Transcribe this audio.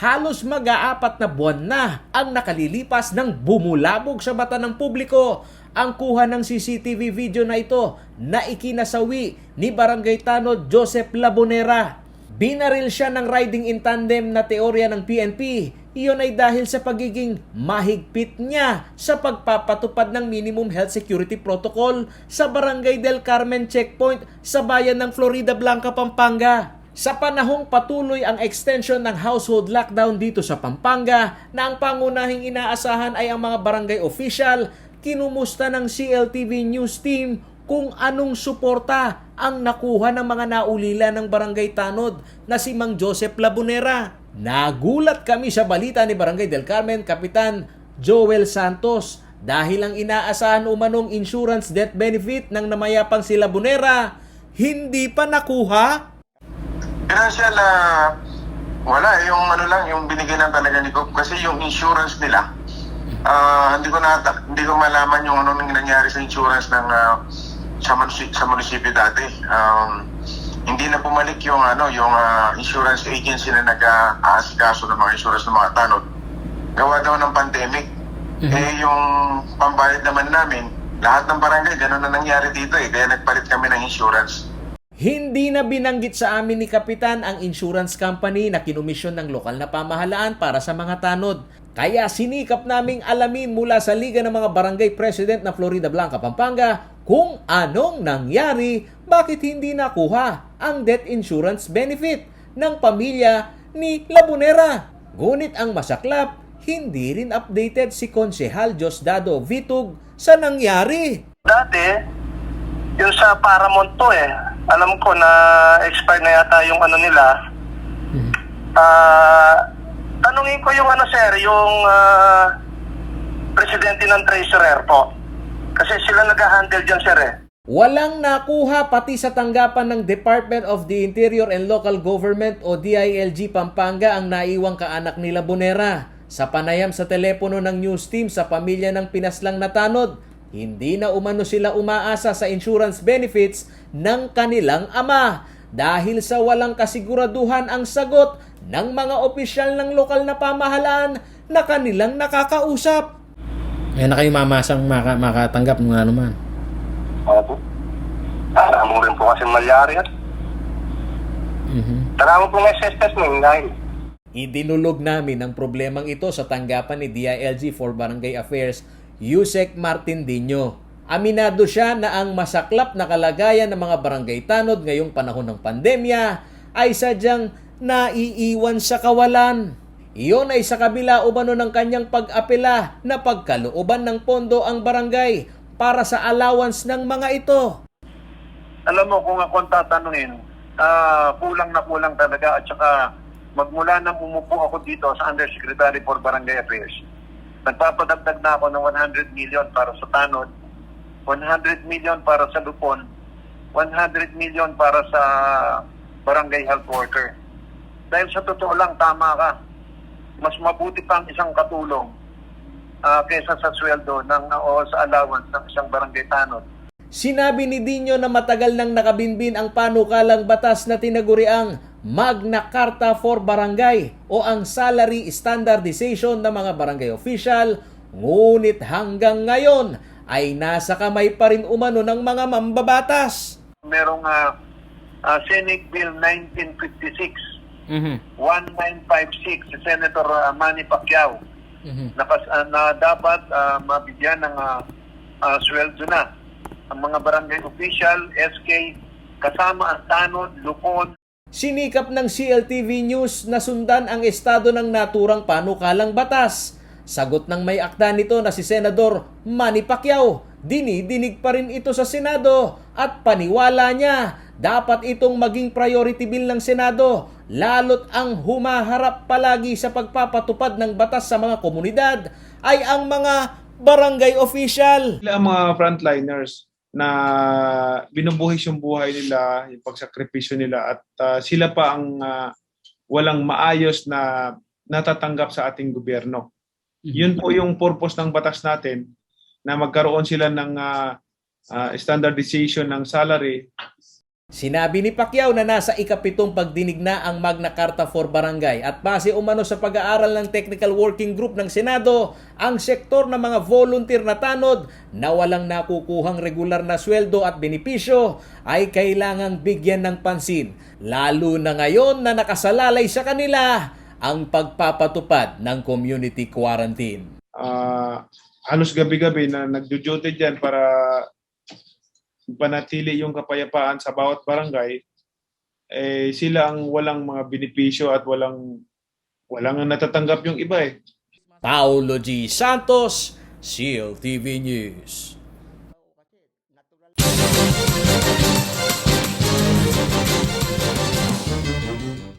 Halos mag-aapat na buwan na ang nakalilipas nang bumulabog sa mata ng publiko ang kuha ng CCTV video na ito na ikinasawi ni Barangay Tanod Joseph Labonera. Binaril siya ng riding in tandem na teorya ng PNP. Iyon ay dahil sa pagiging mahigpit niya sa pagpapatupad ng minimum health security protocol sa Barangay del Carmen checkpoint sa bayan ng Florida Blanca, Pampanga. Sa panahong patuloy ang extension ng household lockdown dito sa Pampanga na ang pangunahing inaasahan ay ang mga barangay official, kinumusta ng CLTV News Team kung anong suporta ang nakuha ng mga naulila ng Barangay Tanod na si Mang Joseph Labonera. Nagulat kami sa balita ni Barangay del Carmen Kapitan Joel Santos dahil ang inaasahan umanong insurance death benefit ng namayapang si Labonera hindi pa nakuha. Financial, wala. Yung ano lang, yung binigay lang talaga ni Coop. Kasi yung insurance nila, hindi ko malaman yung ano nang nangyari sa insurance ng sa munisipyo dati. Hindi na bumalik yung insurance agency na nag-aasikaso ng mga insurance ng mga tanod. Gawa daw ng pandemic. Yung pambayad naman namin, lahat ng barangay, gano'n na nangyari dito kaya nagpalit kami ng insurance. Hindi na binanggit sa amin ni Kapitan ang insurance company na kinumisyon ng lokal na pamahalaan para sa mga tanod. Kaya sinikap naming alamin mula sa Liga ng mga Barangay President na Florida Blanca, Pampanga kung anong nangyari, bakit hindi nakuha ang death insurance benefit ng pamilya ni Labonera. Ngunit ang masaklap, hindi rin updated si Konsehal Diosdado Vitug sa nangyari. Dati, yung sa Paramount to alam ko na expired na yata yung ano nila. Tanungin ko yung sir, yung presidente ng treasurer po. Kasi sila nag-handle dyan sir Walang nakuha pati sa tanggapan ng Department of the Interior and Local Government o DILG Pampanga ang naiwang kaanak ni Labonera. Sa panayam sa telepono ng news team sa pamilya ng pinaslang na tanod, hindi na umano sila umaasa sa insurance benefits ng kanilang ama dahil sa walang kasiguraduhan ang sagot ng mga opisyal ng lokal na pamahalaan na kanilang nakakausap. Eh na kayo mamasang makatanggap ng ano man. Opo. Tara mo rin po kasi malyari yan. Tara mo po ng SSS mo dahil. Idinulog namin ang problemang ito sa tanggapan ni DILG for Barangay Affairs Yusek Martindinho. Aminado siya na ang masaklap na kalagayan ng mga barangay tanod ngayong panahon ng pandemya ay sadyang naiiwan sa kawalan. Iyon ay sa kabila umano ng kanyang pag-apela na pagkalooban ng pondo ang barangay para sa allowance ng mga ito. Alam mo kung ako tatanungin, kulang na kulang talaga at saka magmula nang umupo ako dito sa Undersecretary for Barangay Affairs, nagpapadagdag na ako ng 100 million para sa tanod, 100 million para sa lupon, 100 million para sa barangay health worker. Dahil sa totoo lang, tama ka. Mas mabuti pang isang katulong kaysa sa sweldo o sa allowance ng isang barangay tanod. Sinabi ni Dino na matagal nang nakabinbin ang panukalang batas na tinaguriang Magna Carta for Barangay o ang salary standardization ng mga barangay official, ngunit hanggang ngayon ay nasa kamay pa rin umano ng mga mambabatas. Merong Senate Bill 1956, 1956 si Senator Manny Pacquiao na dapat mabigyan ng sweldo na ang mga barangay official, SK, kasama ang tanod, lupon. Sinikap ng CLTV News na sundan ang estado ng naturang panukalang batas. Sagot ng may akda nito na si Senador Manny Pacquiao, dinidinig pa rin ito sa Senado at paniwala niya dapat itong maging priority bill ng Senado lalo't ang humaharap palagi sa pagpapatupad ng batas sa mga komunidad ay ang mga barangay official. Sila ang mga frontliners na binubuhis yung buhay nila, yung pagsakripisyo nila at sila pa ang walang maayos na natatanggap sa ating gobyerno. Yun po yung purpose ng batas natin na magkaroon sila ng standardization ng salary Sinabi ni Pacquiao na nasa ikapitong pagdinig na ang Magna Carta for Barangay at base umano sa pag-aaral ng Technical Working Group ng Senado, ang sektor ng mga volunteer na tanod na walang nakukuhang regular na sweldo at benepisyo ay kailangang bigyan ng pansin, lalo na ngayon na nakasalalay sa kanila ang pagpapatupad ng community quarantine. Halos gabi-gabi na nagjo-duty dyan para panatili yung kapayapaan sa bawat barangay, sila ang walang mga benepisyo at walang natatanggap yung iba eh. Paulo G. Santos, CLTV News.